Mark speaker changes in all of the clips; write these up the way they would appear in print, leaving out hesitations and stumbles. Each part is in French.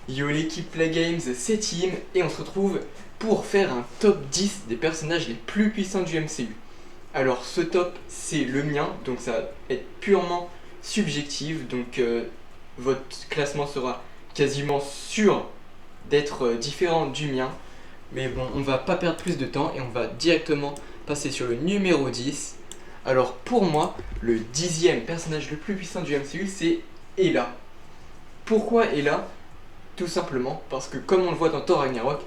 Speaker 1: Yo l'équipe Play Games, c'est Tim et on se retrouve pour faire un top 10 des personnages les plus puissants du MCU. Alors ce top c'est le mien, donc ça va être purement subjectif, donc votre classement sera quasiment sûr d'être différent du mien. Mais bon, on va pas perdre plus de temps et on va directement passer sur le numéro 10. Alors pour moi, le 10e personnage le plus puissant du MCU c'est Hela. Pourquoi Hela ? Tout simplement parce que comme on le voit dans Thor Ragnarok,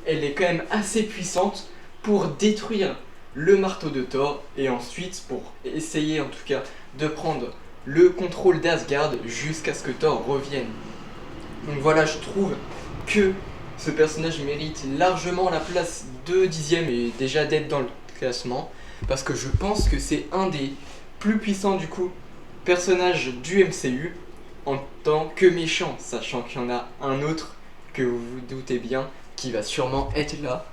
Speaker 1: elle est quand même assez puissante pour détruire le marteau de Thor et ensuite pour essayer en tout cas de prendre le contrôle d'Asgard jusqu'à ce que Thor revienne. Donc voilà, je trouve que ce personnage mérite largement la place de 10ème et déjà d'être dans le classement parce que je pense que c'est un des plus puissants du coup personnages du MCU en tant que méchant, sachant qu'il y en a un autre que vous vous doutez bien qui va sûrement être là.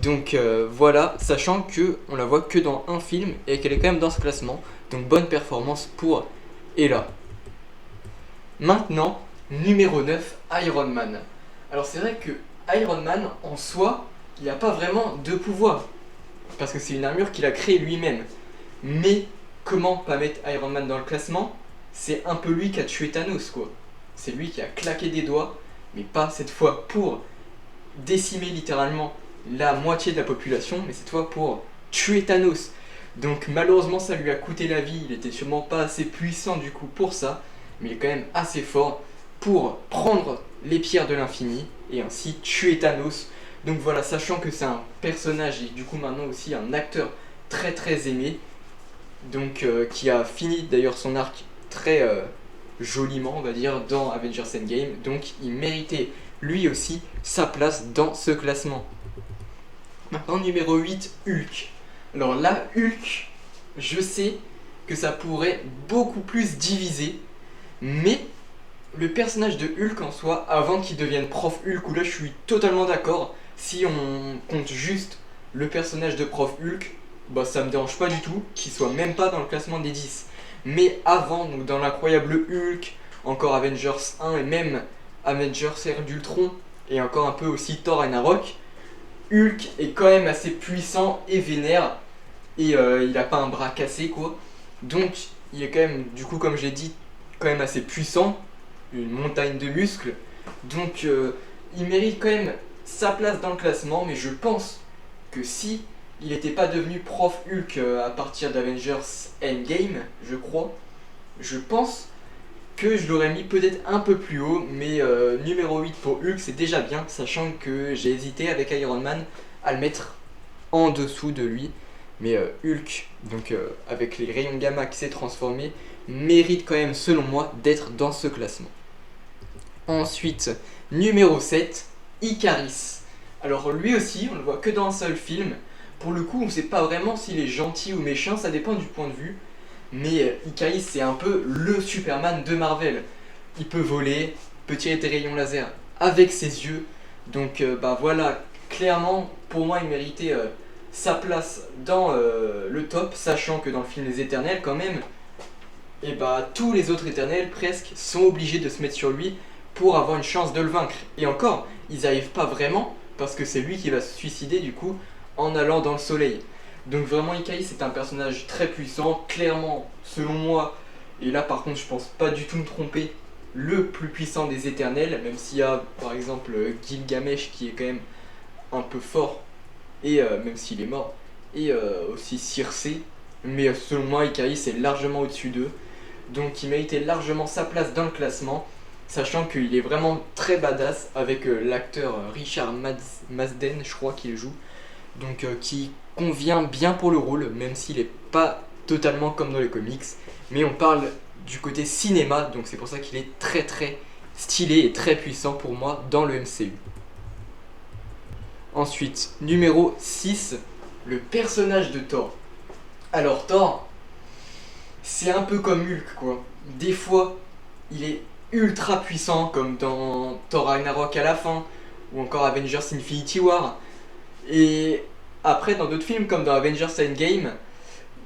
Speaker 1: Donc voilà, sachant que on la voit que dans un film et qu'elle est quand même dans ce classement, donc bonne performance pour Hela. Maintenant, numéro 9, Iron Man. Alors c'est vrai que Iron Man en soi, il n'a pas vraiment de pouvoir, parce que c'est une armure qu'il a créée lui-même. Mais comment pas mettre Iron Man dans le classement ? C'est un peu lui qui a tué Thanos quoi. C'est lui qui a claqué des doigts, mais pas cette fois pour décimer littéralement la moitié de la population, mais cette fois pour tuer Thanos. Donc malheureusement ça lui a coûté la vie, il était sûrement pas assez puissant du coup pour ça, mais il est quand même assez fort pour prendre les pierres de l'infini et ainsi tuer Thanos. Donc voilà, sachant que c'est un personnage et du coup maintenant aussi un acteur très très aimé, donc qui a fini d'ailleurs son arc très joliment on va dire dans Avengers Endgame, donc il méritait lui aussi sa place dans ce classement. Maintenant numéro 8, Hulk. Alors là Hulk, je sais que ça pourrait beaucoup plus diviser, mais le personnage de Hulk en soi, avant qu'il devienne prof Hulk, où là je suis totalement d'accord, si on compte juste le personnage de prof Hulk, bah ça me dérange pas du tout qu'il soit même pas dans le classement des 10. Mais avant, donc dans l'incroyable Hulk, encore Avengers 1 et même Avengers Ère d'Ultron, et encore un peu aussi Thor Ragnarok, Hulk est quand même assez puissant et vénère, et il a pas un bras cassé quoi. Donc il est quand même, du coup comme j'ai dit, quand même assez puissant, une montagne de muscles. Donc il mérite quand même sa place dans le classement, mais je pense que si il n'était pas devenu prof Hulk à partir d'Avengers Endgame, je crois, je pense que je l'aurais mis peut-être un peu plus haut, mais numéro 8 pour Hulk c'est déjà bien, sachant que j'ai hésité avec Iron Man à le mettre en dessous de lui. Mais Hulk, donc avec les rayons gamma qui s'est transformé, mérite quand même selon moi d'être dans ce classement. Ensuite, numéro 7, Ikaris. Alors lui aussi, on le voit que dans un seul film. Pour le coup, on ne sait pas vraiment s'il est gentil ou méchant, ça dépend du point de vue. Mais Ikaris, c'est un peu le Superman de Marvel. Il peut voler, peut tirer des rayons laser avec ses yeux. Donc bah voilà, clairement, pour moi, il méritait sa place dans le top, sachant que dans le film Les Éternels, quand même, et bah tous les autres Éternels presque sont obligés de se mettre sur lui pour avoir une chance de le vaincre. Et encore, ils n'arrivent pas vraiment parce que c'est lui qui va se suicider du coup en allant dans le soleil. Donc vraiment Ikaris c'est un personnage très puissant, clairement selon moi, et là par contre je pense pas du tout me tromper, le plus puissant des Éternels, même s'il y a par exemple Gilgamesh qui est quand même un peu fort, et même s'il est mort, et aussi Circé, mais selon moi Ikaris est largement au-dessus d'eux, donc il méritait largement sa place dans le classement, sachant qu'il est vraiment très badass avec l'acteur Richard Madden, je crois qu'il joue, donc qui convient bien pour le rôle, même s'il n'est pas totalement comme dans les comics, mais on parle du côté cinéma, donc c'est pour ça qu'il est très très stylé et très puissant pour moi dans le MCU. Ensuite, numéro 6, le personnage de Thor. Alors Thor, c'est un peu comme Hulk quoi. Des fois, il est ultra puissant comme dans Thor Ragnarok à la fin, ou encore Avengers Infinity War. Et après, dans d'autres films comme dans Avengers Endgame,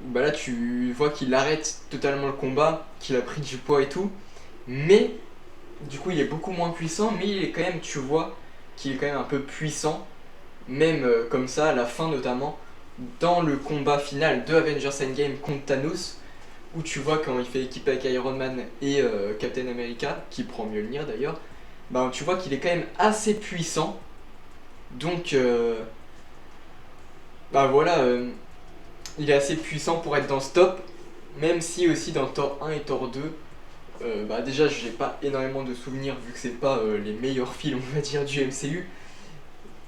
Speaker 1: bah là tu vois qu'il arrête totalement le combat, qu'il a pris du poids et tout. Mais Du coup, il est beaucoup moins puissant, mais il est quand même, tu vois, qu'il est quand même un peu puissant, même comme ça, à la fin notamment, dans le combat final de Avengers Endgame contre Thanos, où tu vois quand il fait équipe avec Iron Man et Captain America, qui prend Mjolnir d'ailleurs, ben, tu vois qu'il est quand même assez puissant. Donc, bah voilà, il est assez puissant pour être dans ce top, même si aussi dans Thor 1 et Thor 2, bah déjà j'ai pas énormément de souvenirs vu que c'est pas les meilleurs films on va dire du MCU.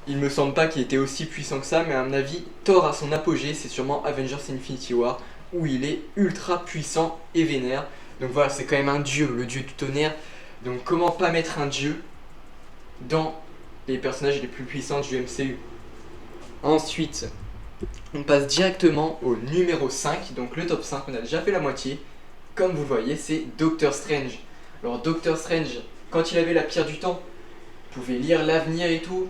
Speaker 1: Il me semble pas qu'il était aussi puissant que ça, mais à mon avis, Thor à son apogée, c'est sûrement Avengers Infinity War, où il est ultra puissant et vénère. Donc voilà, c'est quand même un dieu, le dieu du tonnerre. Donc comment pas mettre un dieu dans les personnages les plus puissants du MCU. Ensuite, on passe directement au numéro 5, donc le top 5, on a déjà fait la moitié. Comme vous le voyez, c'est Doctor Strange. Alors Doctor Strange, quand il avait la pierre du temps, pouvait lire l'avenir et tout.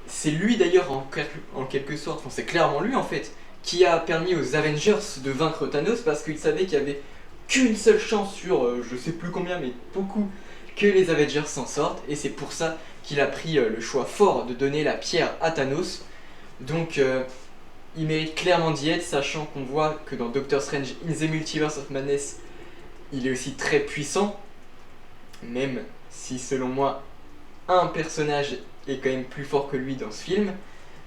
Speaker 1: C'est lui d'ailleurs en quelque sorte, enfin, c'est clairement lui en fait, qui a permis aux Avengers de vaincre Thanos parce qu'il savait qu'il y avait qu'une seule chance sur je sais plus combien, mais beaucoup, que les Avengers s'en sortent. Et c'est pour ça qu'il a pris le choix fort de donner la pierre à Thanos. Donc il mérite clairement d'y être, sachant qu'on voit que dans Doctor Strange in the Multiverse of Madness, il est aussi très puissant, même si selon moi, un personnage est quand même plus fort que lui dans ce film,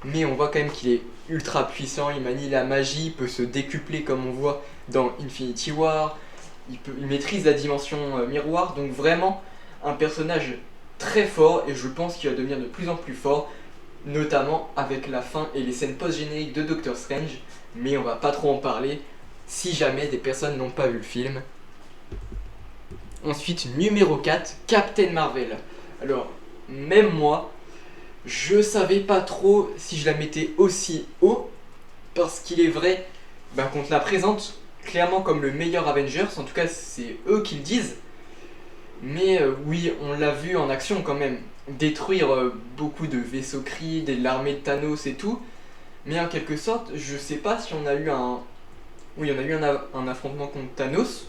Speaker 1: mais on voit quand même qu'il est ultra puissant, il manie la magie, il peut se décupler comme on voit dans Infinity War, il maîtrise la dimension miroir, donc vraiment un personnage très fort, et je pense qu'il va devenir de plus en plus fort, notamment avec la fin et les scènes post-génériques de Doctor Strange, mais on va pas trop en parler si jamais des personnes n'ont pas vu le film. Ensuite, numéro 4, Captain Marvel. Alors, même moi, je savais pas trop si je la mettais aussi haut, parce qu'il est vrai qu'on te la présente clairement comme le meilleur Avengers, en tout cas c'est eux qui le disent, mais oui, on l'a vu en action quand même, détruire beaucoup de vaisseaux Kree, de l'armée de Thanos et tout, mais en quelque sorte, je sais pas si on a eu un... Oui, on a eu un affrontement contre Thanos,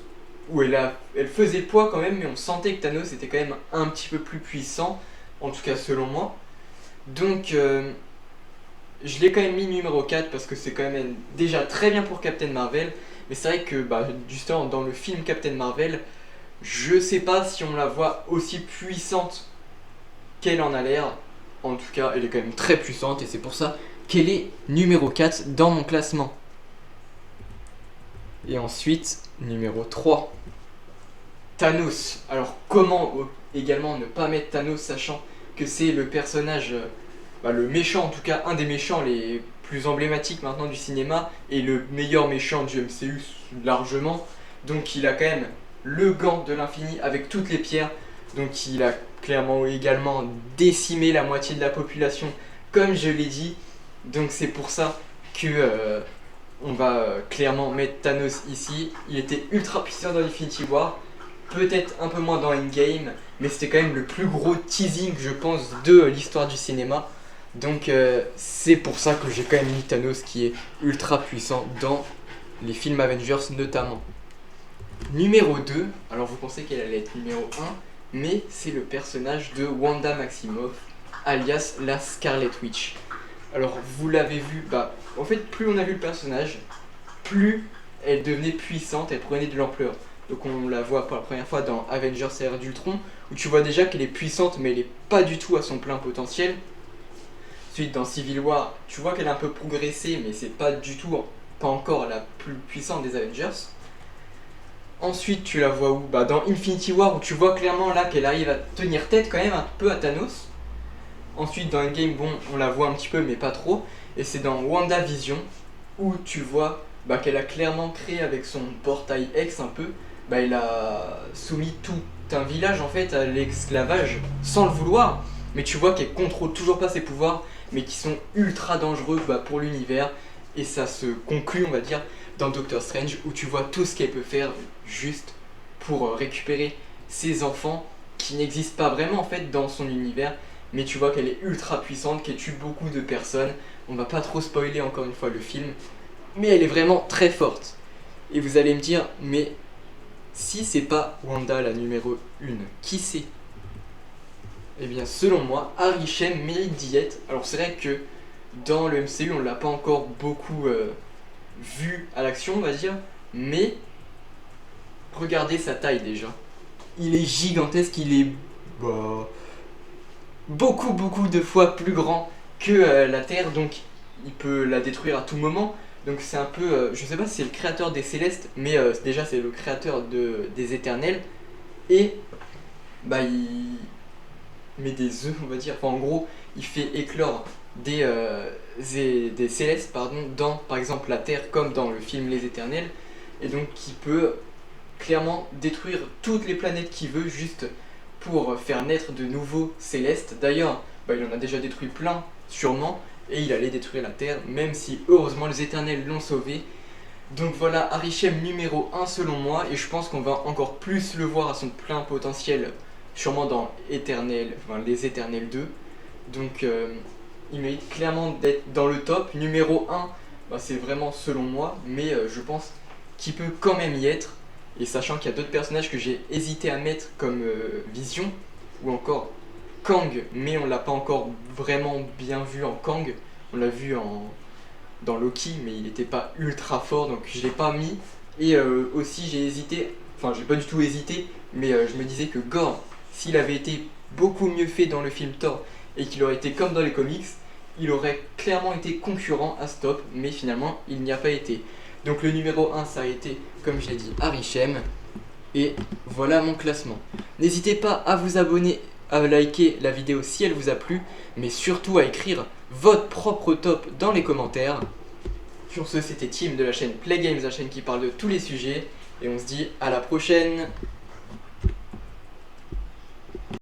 Speaker 1: où elle faisait poids quand même, mais on sentait que Thanos était quand même un petit peu plus puissant, en tout cas selon moi. Donc, je l'ai quand même mis numéro 4 parce que c'est quand même déjà très bien pour Captain Marvel, mais c'est vrai que justement dans le film Captain Marvel, je sais pas si on la voit aussi puissante qu'elle en a l'air. En tout cas, elle est quand même très puissante et c'est pour ça qu'elle est numéro 4 dans mon classement. Et ensuite, numéro 3, Thanos. Alors comment également ne pas mettre Thanos sachant que c'est le personnage, le méchant en tout cas, un des méchants les plus emblématiques maintenant du cinéma et le meilleur méchant du MCU largement. Donc il a quand même le gant de l'infini avec toutes les pierres. Donc il a clairement également décimé la moitié de la population comme je l'ai dit. Donc c'est pour ça que on va clairement mettre Thanos ici. Il était ultra puissant dans Infinity War, peut-être un peu moins dans Endgame, mais c'était quand même le plus gros teasing, je pense, de l'histoire du cinéma. Donc c'est pour ça que j'ai quand même mis Thanos qui est ultra puissant dans les films Avengers notamment. Numéro 2, alors vous pensez qu'elle allait être numéro 1, mais c'est le personnage de Wanda Maximoff, alias la Scarlet Witch. Alors vous l'avez vu, en fait plus on a vu le personnage, plus elle devenait puissante, elle prenait de l'ampleur. Donc on la voit pour la première fois dans Avengers Ère d'Ultron, où tu vois déjà qu'elle est puissante mais elle est pas du tout à son plein potentiel. Ensuite dans Civil War, tu vois qu'elle a un peu progressé mais c'est pas du tout, pas encore la plus puissante des Avengers. Ensuite tu la vois où dans Infinity War, où tu vois clairement là qu'elle arrive à tenir tête quand même un peu à Thanos. Ensuite dans Endgame, on la voit un petit peu mais pas trop. Et c'est dans WandaVision où tu vois qu'elle a clairement créé avec son portail X un peu, elle a soumis tout un village en fait à l'esclavage sans le vouloir. Mais tu vois qu'elle contrôle toujours pas ses pouvoirs, mais qui sont ultra dangereux pour l'univers. Et ça se conclut, on va dire, dans Doctor Strange où tu vois tout ce qu'elle peut faire juste pour récupérer ses enfants qui n'existent pas vraiment en fait dans son univers. Mais tu vois qu'elle est ultra puissante, qu'elle tue beaucoup de personnes. On va pas trop spoiler encore une fois le film, mais elle est vraiment très forte. Et vous allez me dire, mais si c'est pas Wanda la numéro 1, qui c'est? Eh bien, selon moi, Arishem mérite d'y être. Alors, c'est vrai que dans le MCU, on l'a pas encore beaucoup vu à l'action, on va dire, mais regardez sa taille déjà. Il est gigantesque, il est bah, beaucoup de fois plus grand que la Terre, donc il peut la détruire à tout moment. Donc c'est un peu, je sais pas si c'est le créateur des Célestes, mais déjà c'est le créateur des Éternels. Et bah il met des œufs, on va dire. Enfin en gros, il fait éclore des Célestes, pardon, dans par exemple la Terre comme dans le film Les Éternels. Et donc il peut clairement détruire toutes les planètes qu'il veut juste pour faire naître de nouveaux Célestes. D'ailleurs, bah, il en a déjà détruit plein, sûrement, et il allait détruire la Terre, même si heureusement les Éternels l'ont sauvé. Donc voilà, Arishem numéro 1 selon moi, et je pense qu'on va encore plus le voir à son plein potentiel, sûrement dans les Éternels 2. Donc il mérite clairement d'être dans le top. Numéro 1, bah, c'est vraiment selon moi, mais je pense qu'il peut quand même y être. Et sachant qu'il y a d'autres personnages que j'ai hésité à mettre comme Vision, ou encore Kang, mais on l'a pas encore vraiment bien vu en Kang. On l'a vu dans Loki, mais il n'était pas ultra fort, donc je l'ai pas mis. Et aussi j'ai hésité, enfin j'ai pas du tout hésité, mais je me disais que Gore, s'il avait été beaucoup mieux fait dans le film Thor, et qu'il aurait été comme dans les comics, il aurait clairement été concurrent à Stop, mais finalement il n'y a pas été. Donc le numéro 1 ça a été, comme je l'ai dit, Arishem. Et voilà mon classement. N'hésitez pas à vous abonner, à liker la vidéo si elle vous a plu, mais surtout à écrire votre propre top dans les commentaires. Sur ce, c'était Tim de la chaîne Play Games, la chaîne qui parle de tous les sujets. Et on se dit à la prochaine.